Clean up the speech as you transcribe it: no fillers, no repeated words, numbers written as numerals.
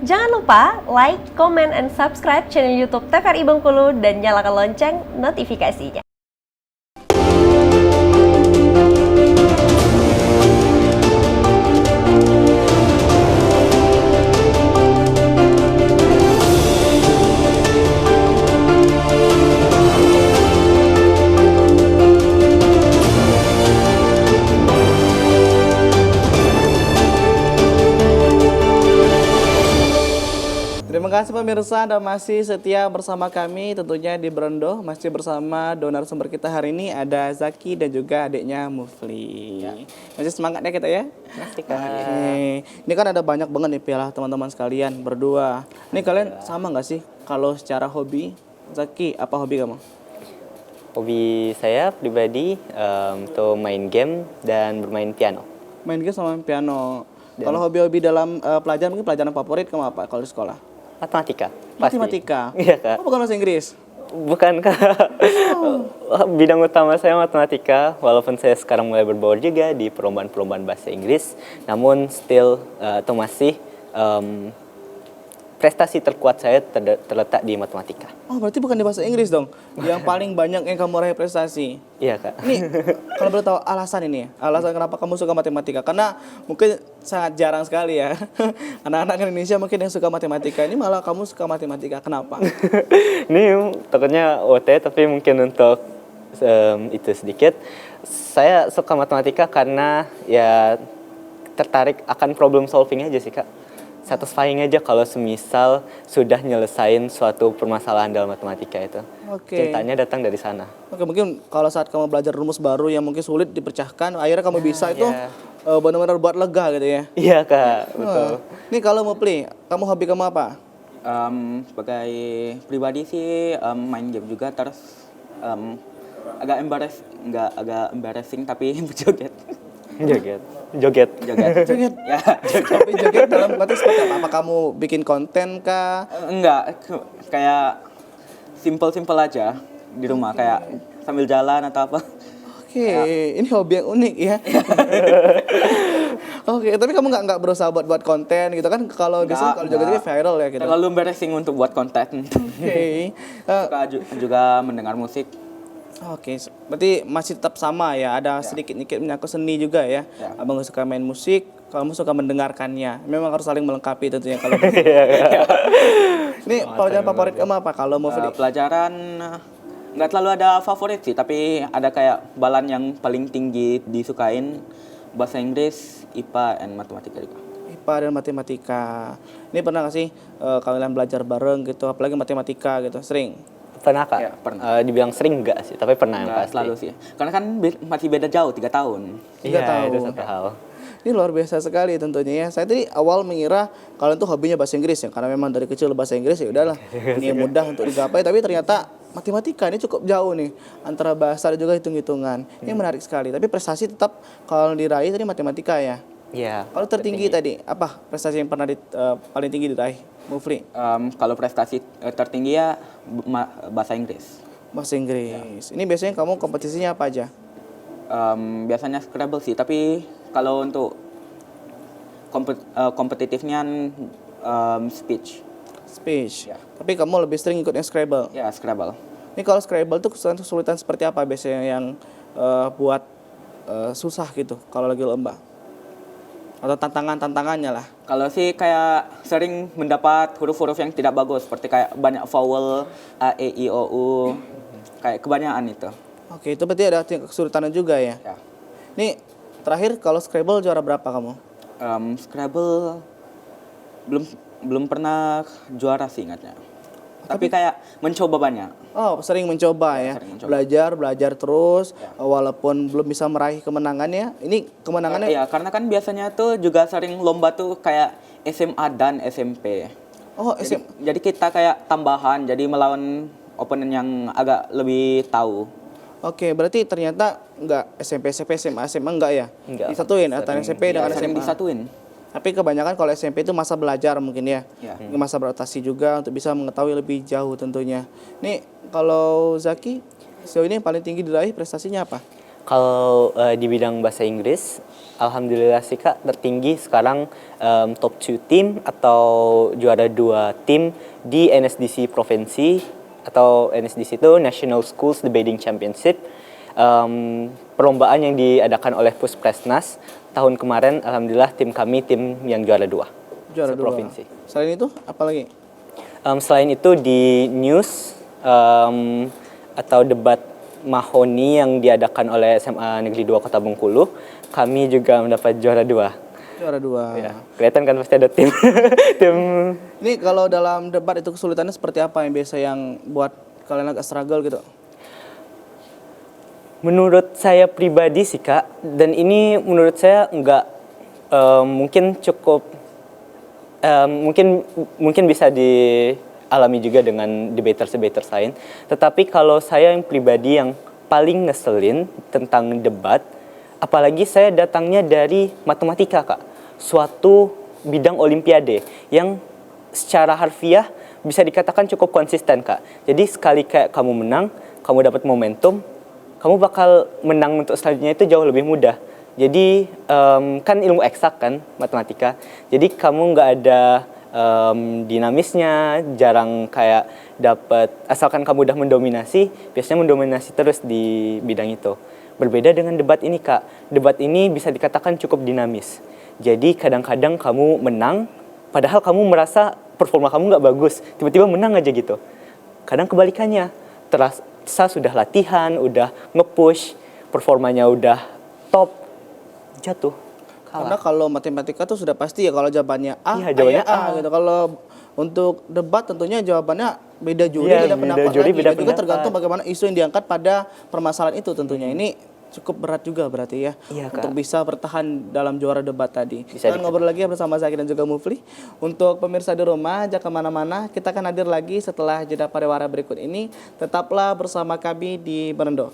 Jangan lupa like, comment, and subscribe channel YouTube TVRI Bengkulu dan nyalakan lonceng notifikasinya. Terima kasih pemirsa Anda masih setia bersama kami tentunya di Berendo. Masih bersama narasumber kita hari ini ada Zaki dan juga adiknya Mufli. Masih semangat ya kita ya? Masih Kak. Oke. Ini kan ada banyak banget nih piala teman-teman sekalian berdua. Ini kalian sama nggak sih kalau secara hobi? Zaki, apa hobi kamu? Hobi saya pribadi itu main game dan bermain piano. Main game sama main piano. Kalau hobi-hobi dalam pelajaran, mungkin pelajaran favorit kamu apa kalau di sekolah? Matematika. Pasti. Matematika? Iya Kak. Oh, bukan bahasa Inggris? Bukan Kak. Bidang utama saya matematika, walaupun saya sekarang mulai berbaur juga di perlombaan-perlombaan bahasa Inggris, namun still atau masih prestasi terkuat saya terletak di matematika. Oh, berarti bukan di bahasa Inggris dong. Yang paling banyak yang kamu raih prestasi. Iya Kak. Ini kalau boleh tahu alasan ini, alasan kenapa kamu suka matematika? Karena mungkin sangat jarang sekali ya anak-anak Indonesia mungkin yang suka matematika. Ini malah kamu suka matematika. Kenapa? Ini takutnya OT, tapi mungkin untuk itu sedikit. Saya suka matematika karena ya tertarik akan problem solving aja sih Kak. Satisfying aja kalau semisal sudah nyelesain suatu permasalahan dalam matematika itu. Oke. Cintanya datang dari sana. Oke, mungkin kalau saat kamu belajar rumus baru yang mungkin sulit dipecahkan, akhirnya kamu bisa itu benar-benar buat lega gitu ya. Iya Kak, betul. Ini kalau Mufli, kamu hobi kamu apa? Sebagai pribadi sih main game juga, terus agak embarrassing tapi berjoget. Joget. Joget. Joget. Ya, joget. Tapi joget dalam konteks seperti apa? Apa kamu bikin konten kah? Enggak, kayak simple aja di rumah, kayak sambil jalan atau apa. Oke, ini hobi yang unik ya. Oke, tapi kamu nggak berusaha buat konten gitu kan? Kalau biasanya kalau joget ini viral ya gitu. Terlalu embarrassing untuk buat konten. Oke. Suka juga mendengar musik. Oke, berarti masih tetap sama ya. Ada sedikit-sedikit menyangkut seni juga ya. Abang suka main musik, kamu suka mendengarkannya. Memang harus saling melengkapi tentunya kalau. Ini pelajaran favorit kamu apa kalau mau Pelajaran nggak terlalu ada favorit sih, tapi ada kayak balan yang paling tinggi disukain, bahasa Inggris, IPA, dan matematika juga. IPA dan matematika. Ini pernah nggak sih kalian belajar bareng gitu, apalagi matematika gitu, sering? Pernah Kak? Ya, pernah. Dibilang sering enggak sih, tapi pernah yang Nggak pasti. selalu sih, karena kan masih beda jauh 3 tahun. 3 Iya, tahun. itu satu hal. Ini luar biasa sekali tentunya ya. Saya tadi awal mengira kalian tuh hobinya bahasa Inggris ya, karena memang dari kecil bahasa Inggris ya udahlah. Ini mudah untuk digapai, tapi ternyata matematika ini cukup jauh nih antara bahasa dan juga hitung-hitungan. Ini menarik sekali. Tapi prestasi tetap kalau diraih tadi matematika ya. Iya. Kalau tertinggi tadi apa prestasi yang pernah paling tinggi diraih, Mufli? Kalau prestasi tertinggi ya bahasa Inggris. Bahasa Inggris. Ini biasanya kamu kompetisinya apa aja? Biasanya Scrabble sih, tapi kalau untuk kompetitifnya speech. Speech. Ya. Tapi kamu lebih sering ikut yang Scrabble. Ya, Scrabble. Ini kalau Scrabble tuh kesulitan seperti apa biasanya yang buat susah gitu kalau lagi lomba? Atau tantangannya lah? Kalau sih kayak sering mendapat huruf-huruf yang tidak bagus, seperti kayak banyak vowel, A, E, I, O, U, kayak kebanyakan itu. Oke, itu berarti ada tingkat kesulitannya juga ya? Ya. Nih, terakhir kalau Scrabble juara berapa kamu? Scrabble belum pernah juara sih ingatnya. Tapi kayak mencoba banyak. Oh, sering mencoba ya. Sering mencoba. Belajar terus walaupun belum bisa meraih kemenangannya. Ini kemenangannya Iya, karena kan biasanya tuh juga sering lomba tuh kayak SMA dan SMP. Oh, Jadi kita kayak tambahan, jadi melawan opponent yang agak lebih tahu. Oke, berarti ternyata enggak SMP, SMA enggak ya? Enggak. Disatuin antara SMP dengan Sering SMA. disatuin. Tapi kebanyakan kalau SMP itu masa belajar mungkin ya. Ya. Masa beradaptasi juga untuk bisa mengetahui lebih jauh tentunya. Nih, kalau Zaki sejauh ini yang paling tinggi diraih prestasinya apa? Kalau di bidang bahasa Inggris, alhamdulillah sih Kak, tertinggi sekarang top 2 team atau juara 2 tim di NSDC provinsi, atau NSDC itu National Schools Debating Championship. Perlombaan yang diadakan oleh Puspresnas tahun kemarin, alhamdulillah tim kami tim yang juara 2 Juara 2. provinsi. Selain itu apa lagi? Selain itu di news atau debat Mahoni yang diadakan oleh SMA Negeri 2 Kota Bengkulu, kami juga mendapat juara 2. Juara 2. Ya, kelihatan kan pasti ada tim tim. Ini kalau dalam debat itu kesulitannya seperti apa yang biasa yang buat kalian agak struggle gitu? Menurut saya pribadi sih Kak, dan ini menurut saya nggak mungkin cukup mungkin bisa dialami juga dengan debaters lain. Tetapi kalau saya yang pribadi yang paling ngeselin tentang debat, apalagi saya datangnya dari matematika Kak, suatu bidang olimpiade yang secara harfiah bisa dikatakan cukup konsisten Kak. Jadi sekali kayak kamu menang, kamu dapat momentum, kamu bakal menang untuk selanjutnya itu jauh lebih mudah. Jadi kan ilmu eksak kan matematika. Jadi kamu nggak ada dinamisnya, jarang kayak dapat, asalkan kamu udah mendominasi, biasanya mendominasi terus di bidang itu. Berbeda dengan debat ini Kak. Debat ini bisa dikatakan cukup dinamis. Jadi kadang-kadang kamu menang, padahal kamu merasa performa kamu nggak bagus, tiba-tiba menang aja gitu. Kadang kebalikannya, terasa sudah latihan, udah nge-push, performanya udah top, jatuh, Karena kalah. kalau matematika tuh sudah pasti ya kalau jawabannya A, Iya, jawabannya ya A A. gitu. Kalau untuk debat tentunya jawabannya beda juri, Iya, beda beda pendapat juri, lagi. beda Dan juga pendapat. tergantung bagaimana isu yang diangkat pada permasalahan itu tentunya. Ini cukup berat juga berarti ya Iya, Kak. untuk bisa bertahan dalam juara debat tadi. Bisa Kita ngobrol lagi bersama Zaki dan juga Mufli. Untuk pemirsa di rumah, jangan kemana-mana. Kita akan hadir lagi setelah jeda pariwara berikut ini. Tetaplah bersama kami di Berendo.